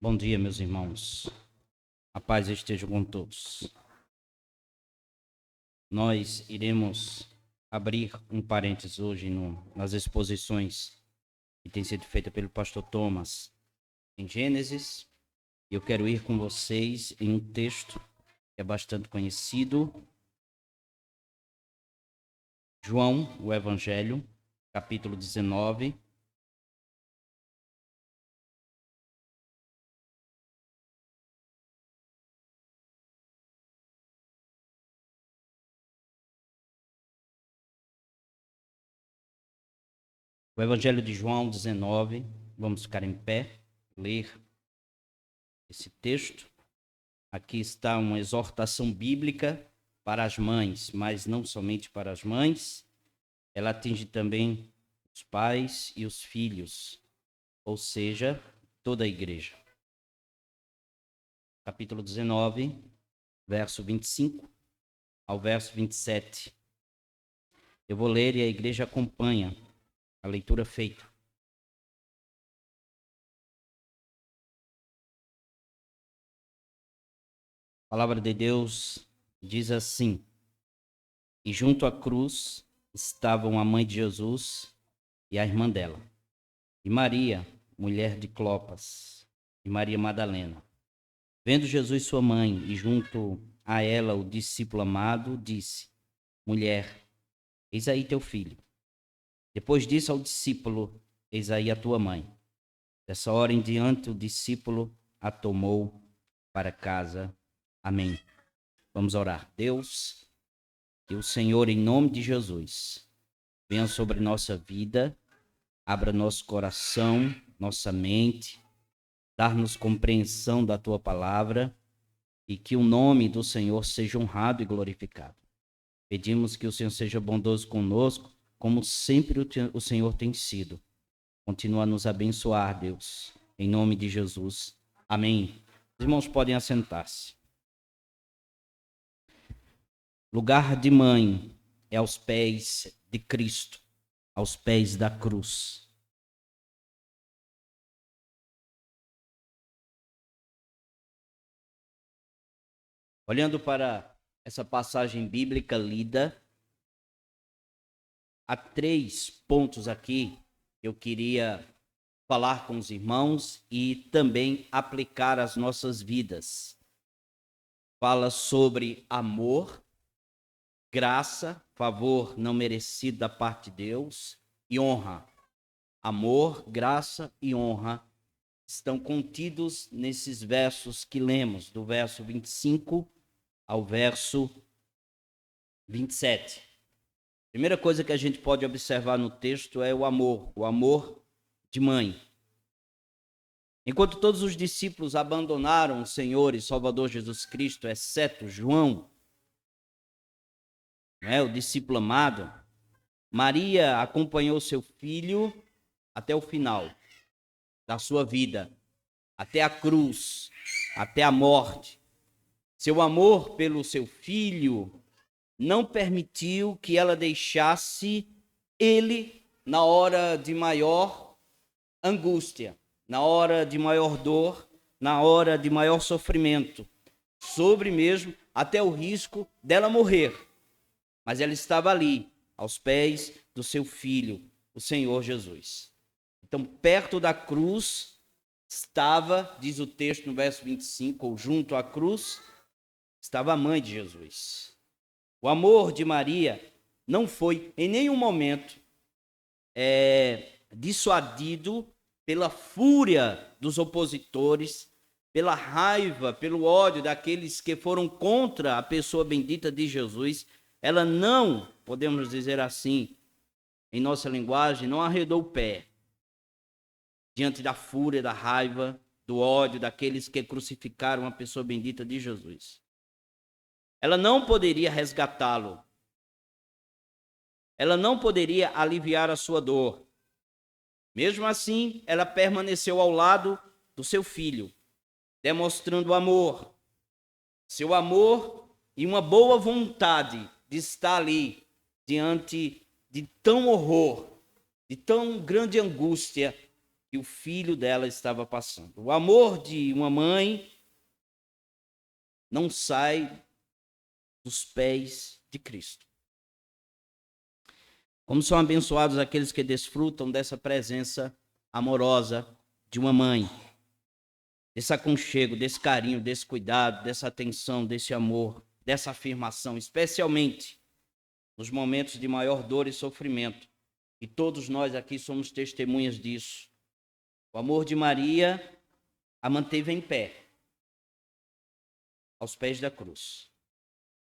Bom dia, meus irmãos. A paz esteja com todos. Nós iremos abrir um parênteses hoje nas exposições que tem sido feita pelo pastor Thomas em Gênesis. E eu quero ir com vocês em um texto que é bastante conhecido. João, o Evangelho, capítulo 19. O Evangelho de João 19, vamos ficar em pé, ler esse texto. Aqui está uma exortação bíblica para as mães, mas não somente para as mães, ela atinge também os pais e os filhos, ou seja, toda a igreja. Capítulo 19, verso 25 ao verso 27. Eu vou ler e a igreja acompanha a leitura feita. A palavra de Deus diz assim: E junto à cruz estavam a mãe de Jesus e a irmã dela, e Maria, mulher de Clopas, e Maria Madalena. Vendo Jesus sua mãe e junto a ela o discípulo amado, disse: Mulher, eis aí teu filho. Depois disse ao discípulo: Eis aí a tua mãe. Dessa hora em diante o discípulo a tomou para casa. Amém. Vamos orar. Deus, que o Senhor, em nome de Jesus, venha sobre nossa vida, abra nosso coração, nossa mente, dar-nos compreensão da tua palavra e que o nome do Senhor seja honrado e glorificado. Pedimos que o Senhor seja bondoso conosco, como sempre o Senhor tem sido. Continua a nos abençoar, Deus, em nome de Jesus. Amém. Os irmãos podem assentar-se. Lugar de mãe é aos pés de Cristo, aos pés da cruz. Olhando para essa passagem bíblica lida, há 3 pontos aqui que eu queria falar com os irmãos e também aplicar às nossas vidas. Fala sobre amor, graça, favor não merecido da parte de Deus e honra. Amor, graça e honra estão contidos nesses versos que lemos, do verso 25 ao verso 27. Primeira coisa que a gente pode observar no texto é o amor de mãe. Enquanto todos os discípulos abandonaram o Senhor e Salvador Jesus Cristo, exceto João, o discípulo amado, Maria acompanhou seu filho até o final da sua vida, até a cruz, até a morte. Seu amor pelo seu filho não permitiu que ela deixasse ele na hora de maior angústia, na hora de maior dor, na hora de maior sofrimento, sobre mesmo até o risco dela morrer. Mas ela estava ali, aos pés do seu filho, o Senhor Jesus. Então, perto da cruz estava, diz o texto no verso 25, ou junto à cruz, estava a mãe de Jesus. O amor de Maria não foi em nenhum momento dissuadido pela fúria dos opositores, pela raiva, pelo ódio daqueles que foram contra a pessoa bendita de Jesus. Ela não, podemos dizer assim, em nossa linguagem, não arredou o pé diante da fúria, da raiva, do ódio daqueles que crucificaram a pessoa bendita de Jesus. Ela não poderia resgatá-lo. Ela não poderia aliviar a sua dor. Mesmo assim, ela permaneceu ao lado do seu filho, demonstrando amor. Seu amor e uma boa vontade de estar ali diante de tão horror, de tão grande angústia, que o filho dela estava passando. O amor de uma mãe não sai dos pés de Cristo. Como são abençoados aqueles que desfrutam dessa presença amorosa de uma mãe, desse aconchego, desse carinho, desse cuidado, dessa atenção, desse amor, dessa afirmação, especialmente nos momentos de maior dor e sofrimento. E todos nós aqui somos testemunhas disso. O amor de Maria a manteve em pé, aos pés da cruz.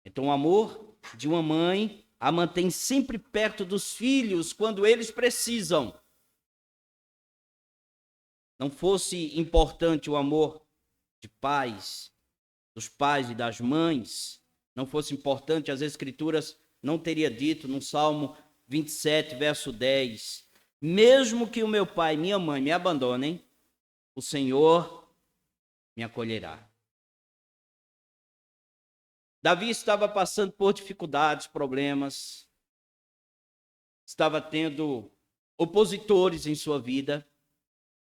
Então, o amor de uma mãe a mantém sempre perto dos filhos quando eles precisam. Não fosse importante o amor de pais, dos pais e das mães, não fosse importante, as Escrituras não teria dito no Salmo 27, verso 10, mesmo que o meu pai e minha mãe me abandonem, o Senhor me acolherá. Davi estava passando por dificuldades, problemas, estava tendo opositores em sua vida,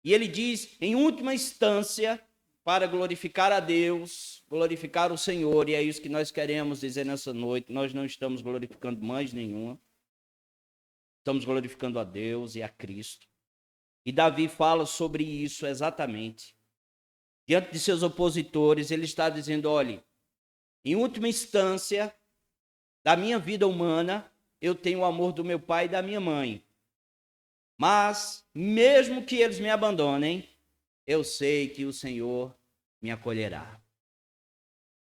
e ele diz, em última instância, para glorificar a Deus, glorificar o Senhor, e é isso que nós queremos dizer nessa noite, nós não estamos glorificando mães nenhuma, estamos glorificando a Deus e a Cristo. E Davi fala sobre isso exatamente. Diante de seus opositores, ele está dizendo, olhe, em última instância, da minha vida humana, eu tenho o amor do meu pai e da minha mãe. Mas, mesmo que eles me abandonem, eu sei que o Senhor me acolherá.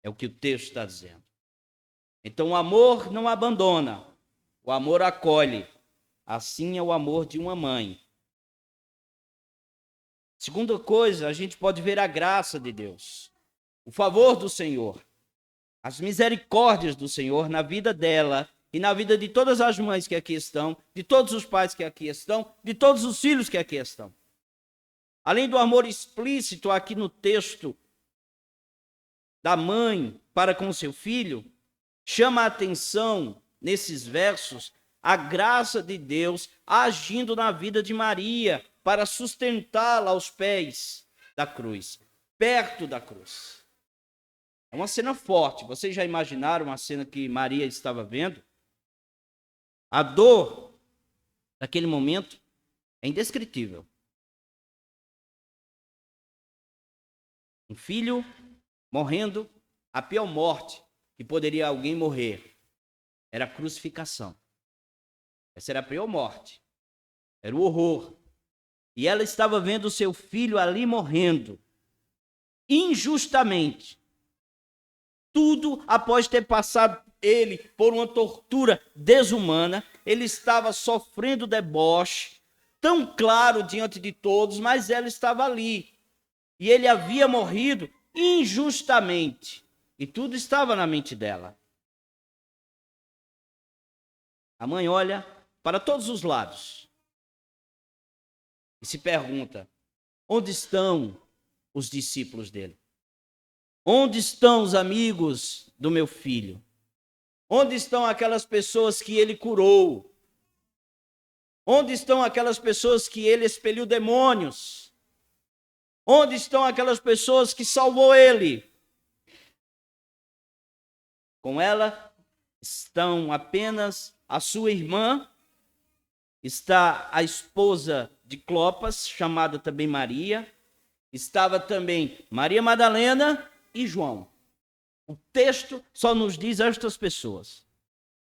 É o que o texto está dizendo. Então, o amor não abandona, o amor acolhe. Assim é o amor de uma mãe. Segunda coisa, a gente pode ver a graça de Deus, o favor do Senhor, as misericórdias do Senhor na vida dela e na vida de todas as mães que aqui estão, de todos os pais que aqui estão, de todos os filhos que aqui estão. Além do amor explícito aqui no texto da mãe para com seu filho, chama a atenção nesses versos a graça de Deus agindo na vida de Maria para sustentá-la aos pés da cruz, perto da cruz. É uma cena forte. Vocês já imaginaram a cena que Maria estava vendo? A dor daquele momento é indescritível. Um filho morrendo, a pior morte que poderia alguém morrer era a crucificação. Essa era a pior morte. Era o horror. E ela estava vendo o seu filho ali morrendo, injustamente. Tudo após ter passado ele por uma tortura desumana, ele estava sofrendo deboche, tão claro diante de todos, mas ela estava ali. E ele havia morrido injustamente. E tudo estava na mente dela. A mãe olha para todos os lados e se pergunta, onde estão os discípulos dele? Onde estão os amigos do meu filho? Onde estão aquelas pessoas que ele curou? Onde estão aquelas pessoas que ele expeliu demônios? Onde estão aquelas pessoas que salvou ele? Com ela estão apenas a sua irmã, está a esposa de Clopas, chamada também Maria, estava também Maria Madalena e João. O texto só nos diz estas pessoas.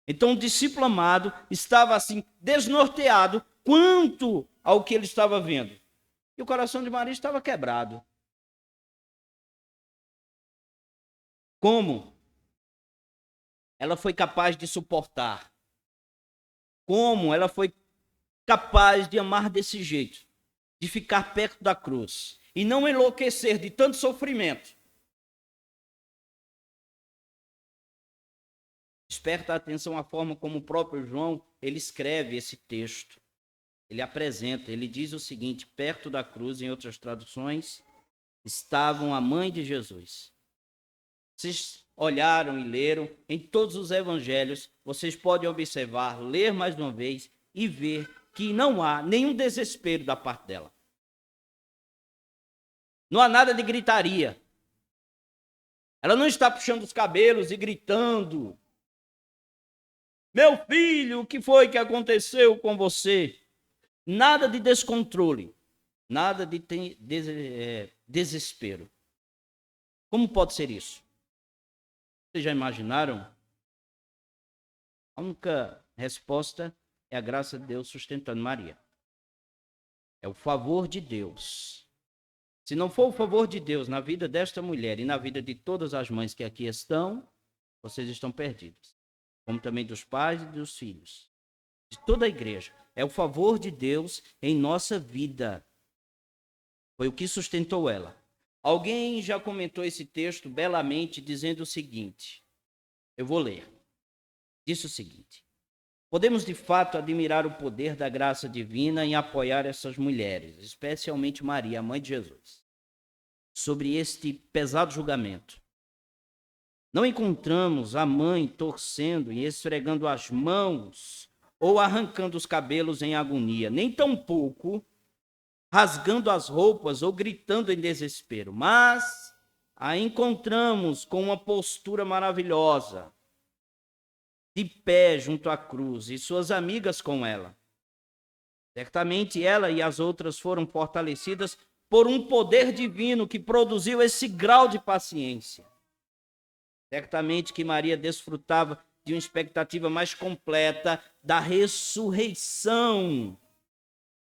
Então o discípulo amado estava assim desnorteado quanto ao que ele estava vendo. E o coração de Maria estava quebrado. Como ela foi capaz de suportar? Como ela foi capaz de amar desse jeito? De ficar perto da cruz e não enlouquecer de tanto sofrimento? Desperta a atenção a forma como o próprio João ele escreve esse texto. Ele apresenta, ele diz o seguinte, perto da cruz, em outras traduções, estavam a mãe de Jesus. Vocês olharam e leram em todos os evangelhos, vocês podem observar, ler mais uma vez e ver que não há nenhum desespero da parte dela. Não há nada de gritaria. Ela não está puxando os cabelos e gritando: meu filho, o que foi que aconteceu com você? Nada de descontrole, nada de desespero. Como pode ser isso? Vocês já imaginaram? A única resposta é a graça de Deus sustentando Maria. É o favor de Deus. Se não for o favor de Deus na vida desta mulher e na vida de todas as mães que aqui estão, vocês estão perdidos. Como também dos pais e dos filhos. De toda a igreja. É o favor de Deus em nossa vida. Foi o que sustentou ela. Alguém já comentou esse texto belamente dizendo o seguinte. Eu vou ler. Disse o seguinte. Podemos de fato admirar o poder da graça divina em apoiar essas mulheres, especialmente Maria, a mãe de Jesus, sobre este pesado julgamento. Não encontramos a mãe torcendo e esfregando as mãos ou arrancando os cabelos em agonia, nem tampouco rasgando as roupas ou gritando em desespero, mas a encontramos com uma postura maravilhosa, de pé junto à cruz, e suas amigas com ela. Certamente ela e as outras foram fortalecidas por um poder divino que produziu esse grau de paciência. Certamente que Maria desfrutava de uma expectativa mais completa da ressurreição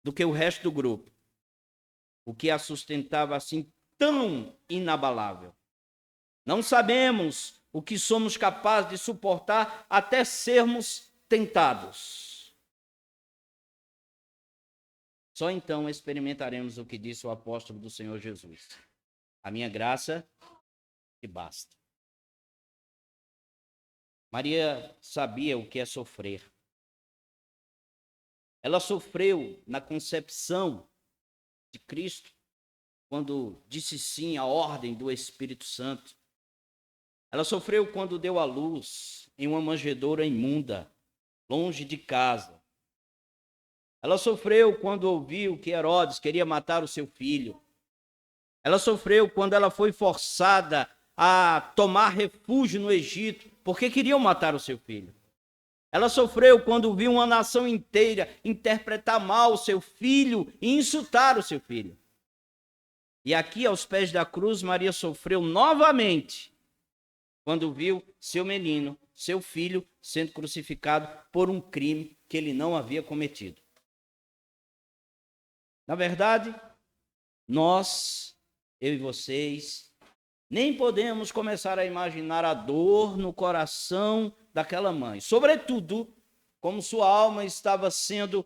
do que o resto do grupo, o que a sustentava assim tão inabalável. Não sabemos o que somos capazes de suportar até sermos tentados. Só então experimentaremos o que disse o apóstolo do Senhor Jesus. A minha graça te basta. Maria sabia o que é sofrer. Ela sofreu na concepção de Cristo, quando disse sim à ordem do Espírito Santo. Ela sofreu quando deu à luz em uma manjedoura imunda, longe de casa. Ela sofreu quando ouviu que Herodes queria matar o seu filho. Ela sofreu quando ela foi forçada a tomar refúgio no Egito, porque queriam matar o seu filho. Ela sofreu quando viu uma nação inteira interpretar mal o seu filho e insultar o seu filho. E aqui, aos pés da cruz, Maria sofreu novamente quando viu seu menino, seu filho, sendo crucificado por um crime que ele não havia cometido. Na verdade, nós, eu e vocês, nem podemos começar a imaginar a dor no coração daquela mãe. Sobretudo, como sua alma estava sendo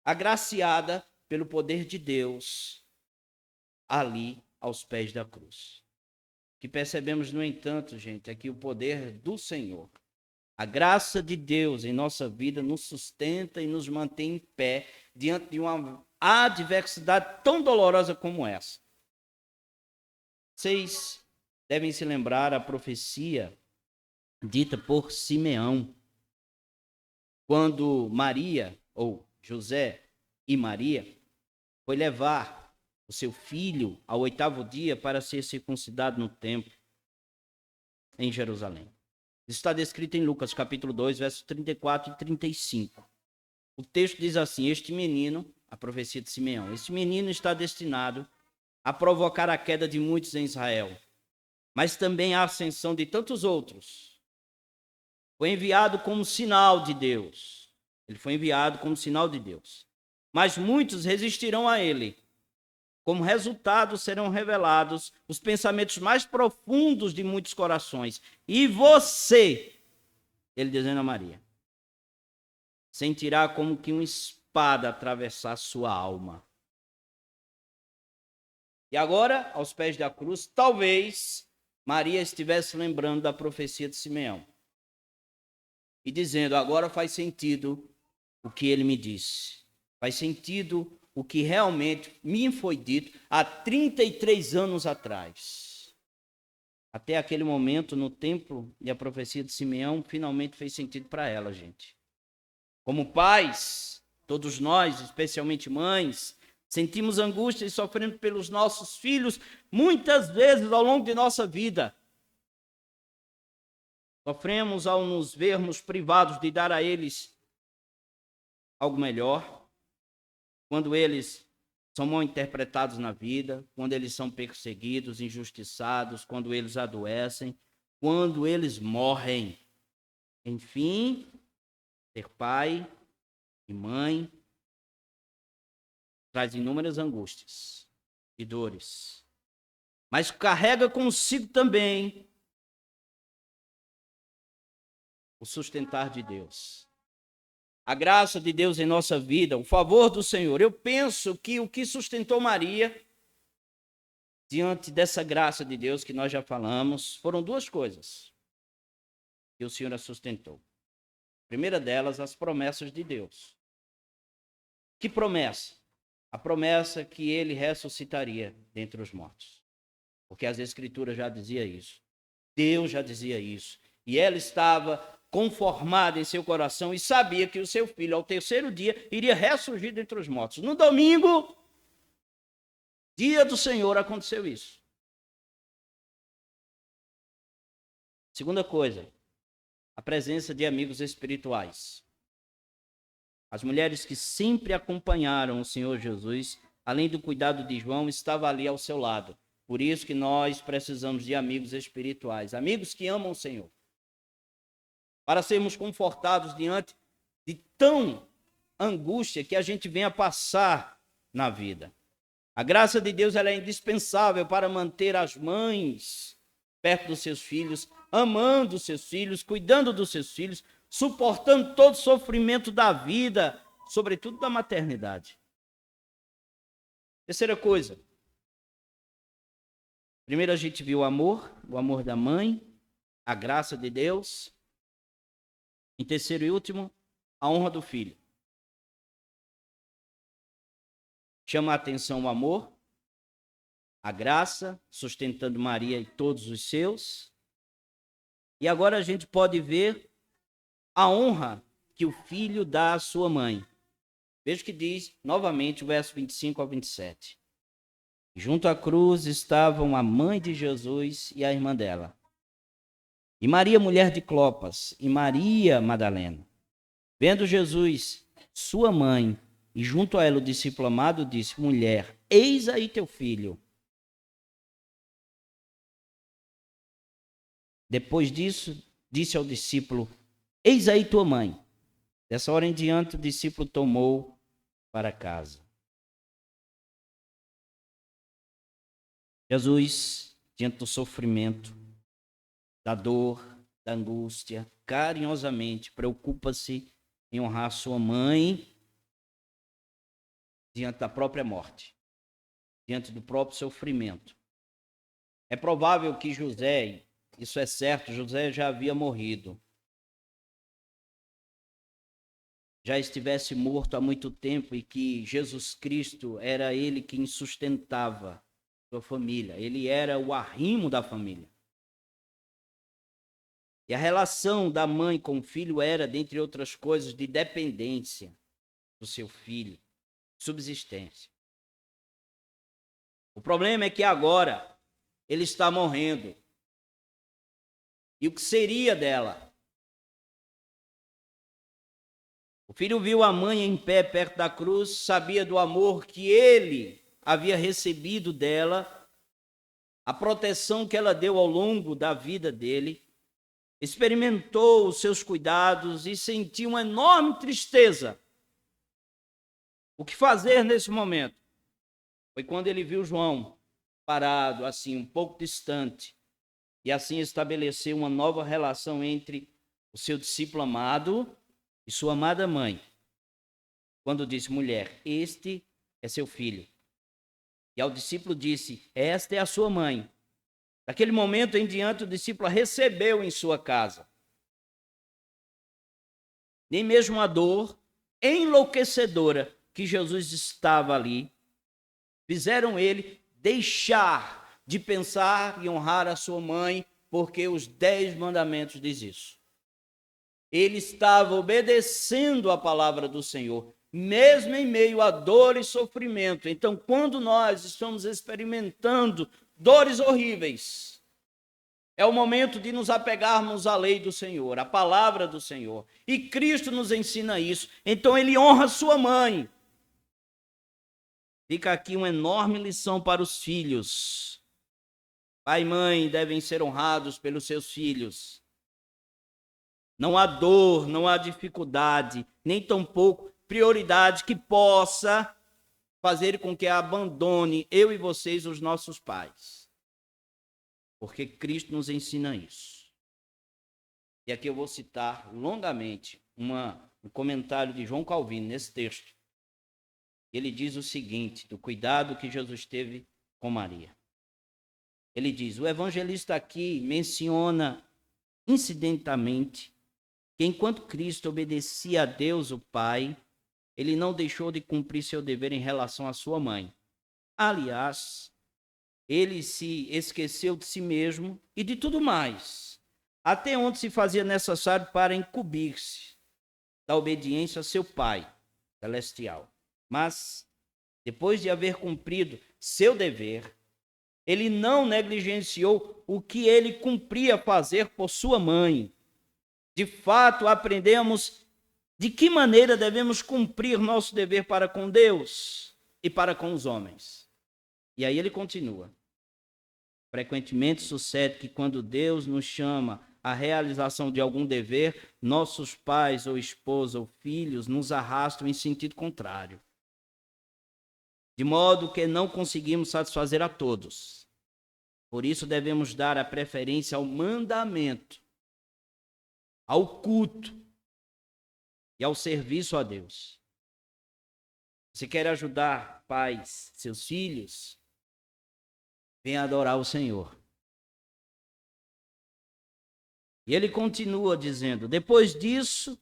agraciada pelo poder de Deus ali aos pés da cruz. O que percebemos, no entanto, gente, é que o poder do Senhor, a graça de Deus em nossa vida nos sustenta e nos mantém em pé diante de uma adversidade tão dolorosa como essa. Vocês devem se lembrar a profecia dita por Simeão, quando Maria, ou José e Maria, foi levar o seu filho ao 8º dia para ser circuncidado no templo em Jerusalém. Isso está descrito em Lucas, capítulo 2, versos 34 e 35. O texto diz assim: este menino, a profecia de Simeão, este menino está destinado a provocar a queda de muitos em Israel, mas também a ascensão de tantos outros. Foi enviado como sinal de Deus. Ele foi enviado como sinal de Deus. Mas muitos resistirão a ele. Como resultado, serão revelados os pensamentos mais profundos de muitos corações. E você, ele dizendo a Maria, sentirá como que uma espada atravessar sua alma. E agora, aos pés da cruz, talvez Maria estivesse lembrando da profecia de Simeão. E dizendo, agora faz sentido o que ele me disse. Faz sentido o que realmente me foi dito há 33 anos atrás. Até aquele momento, no templo, e a profecia de Simeão finalmente fez sentido para ela, gente. Como pais, todos nós, especialmente mães, Sentimos angústia e sofrendo pelos nossos filhos, muitas vezes ao longo de nossa vida. Sofremos ao nos vermos privados de dar a eles algo melhor, quando eles são mal interpretados na vida, quando eles são perseguidos, injustiçados, quando eles adoecem, quando eles morrem. Enfim, ser pai e mãe traz inúmeras angústias e dores, mas carrega consigo também o sustentar de Deus, a graça de Deus em nossa vida, o favor do Senhor. Eu penso que o que sustentou Maria, diante dessa graça de Deus que nós já falamos, foram duas coisas que o Senhor a sustentou. A primeira delas, as promessas de Deus. Que promessa? A promessa que ele ressuscitaria dentre os mortos. Porque as Escrituras já diziam isso. Deus já dizia isso. E ela estava conformada em seu coração e sabia que o seu filho, ao terceiro dia, iria ressurgir dentre os mortos. No domingo, dia do Senhor, aconteceu isso. Segunda coisa, a presença de amigos espirituais. As mulheres que sempre acompanharam o Senhor Jesus, além do cuidado de João, estavam ali ao seu lado. Por isso que nós precisamos de amigos espirituais, amigos que amam o Senhor, para sermos confortados diante de tão angústia que a gente vem a passar na vida. A graça de Deus ela é indispensável para manter as mães perto dos seus filhos, amando os seus filhos, cuidando dos seus filhos, suportando todo o sofrimento da vida, sobretudo da maternidade. Terceira coisa. Primeiro a gente viu o amor da mãe, a graça de Deus. Em terceiro e último, a honra do filho. Chama a atenção o amor, a graça, sustentando Maria e todos os seus. E agora a gente pode ver a honra que o filho dá à sua mãe. Veja o que diz novamente o verso 25 ao 27. Junto à cruz estavam a mãe de Jesus e a irmã dela. E Maria, mulher de Clopas, e Maria Madalena. Vendo Jesus, sua mãe, e junto a ela o discípulo amado, disse: mulher, eis aí teu filho. Depois disso, disse ao discípulo: eis aí tua mãe. Dessa hora em diante, o discípulo tomou para casa. Jesus, diante do sofrimento, da dor, da angústia, carinhosamente preocupa-se em honrar sua mãe diante da própria morte, diante do próprio sofrimento. É provável que José, isso é certo, José já havia morrido, já estivesse morto há muito tempo e que Jesus Cristo era ele quem sustentava sua família, ele era o arrimo da família. E a relação da mãe com o filho era, dentre outras coisas, de dependência do seu filho, subsistência. O problema é que agora ele está morrendo. E o que seria dela? O filho viu a mãe em pé perto da cruz, sabia do amor que ele havia recebido dela, a proteção que ela deu ao longo da vida dele, experimentou os seus cuidados e sentiu uma enorme tristeza. O que fazer nesse momento? Foi quando ele viu João parado, assim, um pouco distante, e assim estabeleceu uma nova relação entre o seu discípulo amado e sua amada mãe. Quando disse: mulher, este é seu filho. E ao discípulo disse: esta é a sua mãe. Daquele momento em diante, o discípulo a recebeu em sua casa. Nem mesmo a dor enlouquecedora que Jesus estava ali fizeram ele deixar de pensar e honrar a sua mãe, porque os 10 mandamentos diz isso. Ele estava obedecendo a palavra do Senhor, mesmo em meio a dor e sofrimento. Então, quando nós estamos experimentando dores horríveis, é o momento de nos apegarmos à lei do Senhor, à palavra do Senhor. E Cristo nos ensina isso. Então, ele honra sua mãe. Fica aqui uma enorme lição para os filhos. Pai e mãe devem ser honrados pelos seus filhos. Não há dor, não há dificuldade, nem tampouco prioridade que possa fazer com que abandone eu e vocês os nossos pais. Porque Cristo nos ensina isso. E aqui eu vou citar longamente um comentário de João Calvino nesse texto. Ele diz o seguinte, do cuidado que Jesus teve com Maria. Ele diz, o evangelista aqui menciona incidentalmente que enquanto Cristo obedecia a Deus, o Pai, ele não deixou de cumprir seu dever em relação à sua mãe. Aliás, ele se esqueceu de si mesmo e de tudo mais, até onde se fazia necessário para incumbir-se da obediência a seu Pai celestial. Mas, depois de haver cumprido seu dever, ele não negligenciou o que ele cumpria fazer por sua mãe. De fato, aprendemos de que maneira devemos cumprir nosso dever para com Deus e para com os homens. E aí ele continua. Frequentemente sucede que quando Deus nos chama à realização de algum dever, nossos pais ou esposa ou filhos nos arrastam em sentido contrário. De modo que não conseguimos satisfazer a todos. Por isso devemos dar a preferência ao mandamento, ao culto e ao serviço a Deus. Se quer ajudar pais, seus filhos, venha adorar o Senhor. E ele continua dizendo, depois disso,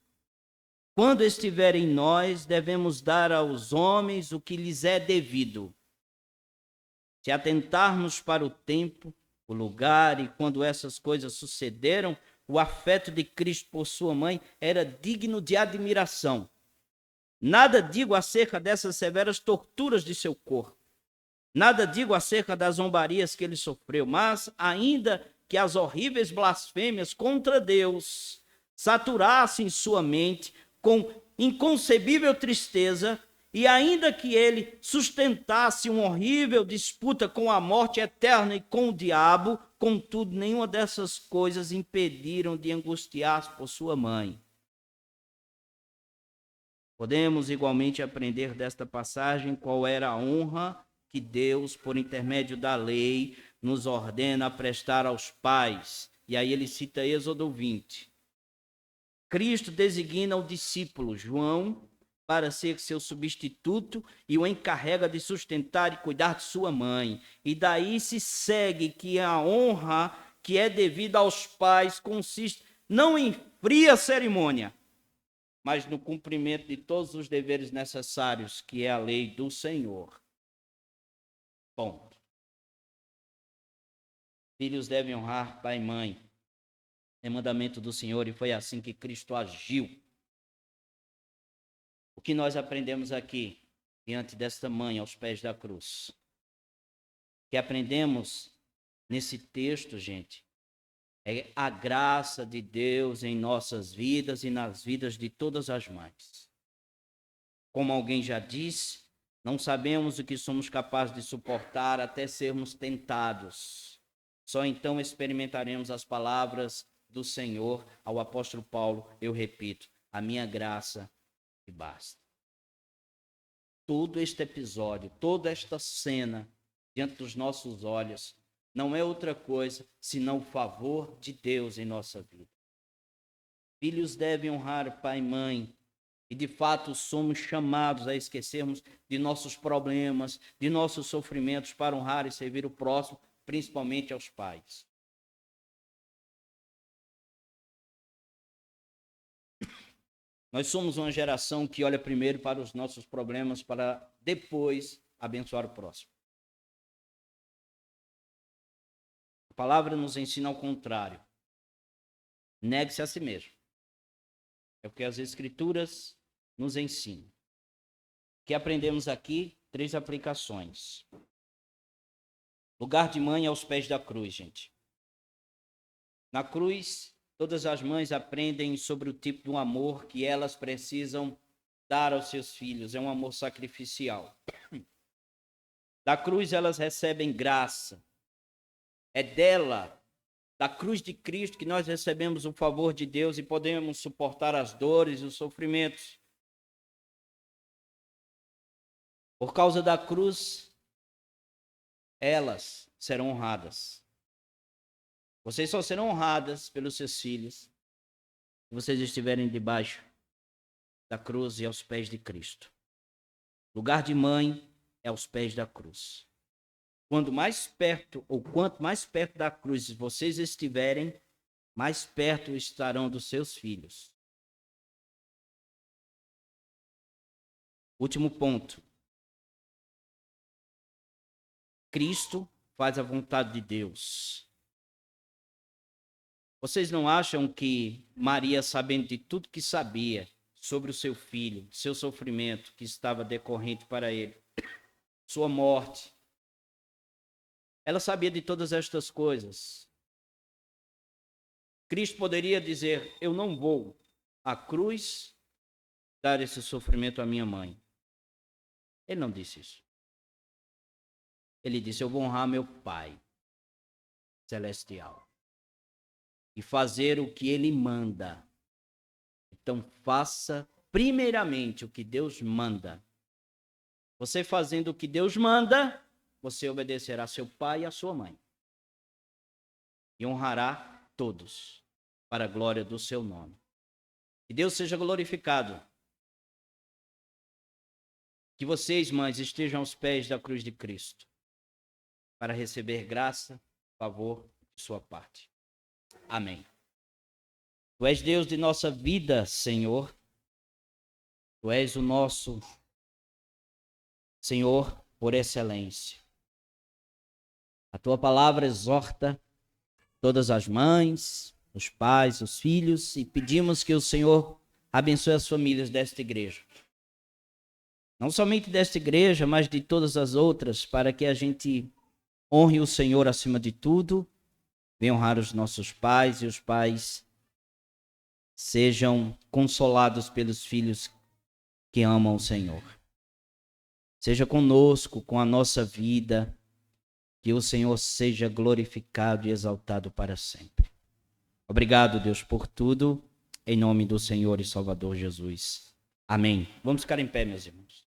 quando estiver em nós, devemos dar aos homens o que lhes é devido. Se atentarmos para o tempo, o lugar e quando essas coisas sucederam, o afeto de Cristo por sua mãe era digno de admiração. Nada digo acerca dessas severas torturas de seu corpo. Nada digo acerca das zombarias que ele sofreu, mas ainda que as horríveis blasfêmias contra Deus saturassem sua mente com inconcebível tristeza, e ainda que ele sustentasse uma horrível disputa com a morte eterna e com o diabo, contudo, nenhuma dessas coisas impediram de angustiar-se por sua mãe. Podemos igualmente aprender desta passagem qual era a honra que Deus, por intermédio da lei, nos ordena a prestar aos pais. E aí ele cita Êxodo 20. Cristo designa o discípulo João para ser seu substituto e o encarrega de sustentar e cuidar de sua mãe. E daí se segue que a honra que é devida aos pais consiste não em fria cerimônia, mas no cumprimento de todos os deveres necessários, que é a lei do Senhor. Ponto. Filhos devem honrar pai e mãe. É mandamento do Senhor e foi assim que Cristo agiu. O que nós aprendemos aqui, diante desta mãe, aos pés da cruz? O que aprendemos nesse texto, gente, é a graça de Deus em nossas vidas e nas vidas de todas as mães. Como alguém já disse, não sabemos o que somos capazes de suportar até sermos tentados. Só então experimentaremos as palavras do Senhor ao apóstolo Paulo, eu repito, a minha graça te basta. Todo este episódio, toda esta cena diante dos nossos olhos, não é outra coisa senão o favor de Deus em nossa vida. Filhos devem honrar pai e mãe, e de fato somos chamados a esquecermos de nossos problemas, de nossos sofrimentos para honrar e servir o próximo, principalmente aos pais. Nós somos uma geração que olha primeiro para os nossos problemas para depois abençoar o próximo. A palavra nos ensina ao contrário. Negue-se a si mesmo. É o que as Escrituras nos ensinam. que aprendemos aqui? 3 aplicações. Lugar de mãe aos pés da cruz, gente. Na cruz, todas as mães aprendem sobre o tipo de amor que elas precisam dar aos seus filhos. É um amor sacrificial. Da cruz elas recebem graça. É dela, da cruz de Cristo, que nós recebemos o favor de Deus e podemos suportar as dores e os sofrimentos. Por causa da cruz, elas serão honradas. Vocês só serão honradas pelos seus filhos se vocês estiverem debaixo da cruz e aos pés de Cristo. Lugar de mãe é aos pés da cruz. Quanto mais perto da cruz vocês estiverem, mais perto estarão dos seus filhos. Último ponto. Cristo faz a vontade de Deus. Vocês não acham que Maria, sabendo de tudo que sabia sobre o seu filho, seu sofrimento que estava decorrente para ele, sua morte, ela sabia de todas estas coisas. Cristo poderia dizer: eu não vou à cruz dar esse sofrimento à minha mãe. Ele não disse isso. Ele disse: eu vou honrar meu Pai celestial e fazer o que ele manda. Então faça primeiramente o que Deus manda. Você fazendo o que Deus manda, você obedecerá a seu pai e a sua mãe. E honrará todos, para a glória do seu nome. Que Deus seja glorificado. Que vocês, mães, estejam aos pés da cruz de Cristo, para receber graça, favor de sua parte. Amém. Tu és Deus de nossa vida, Senhor. Tu és o nosso Senhor por excelência. A tua palavra exorta todas as mães, os pais, os filhos, e pedimos que o Senhor abençoe as famílias desta igreja. Não somente desta igreja, mas de todas as outras, para que a gente honre o Senhor acima de tudo, venha honrar os nossos pais e os pais sejam consolados pelos filhos que amam o Senhor. Seja conosco, com a nossa vida, que o Senhor seja glorificado e exaltado para sempre. Obrigado, Deus, por tudo, em nome do Senhor e Salvador Jesus. Amém. Vamos ficar em pé, meus irmãos.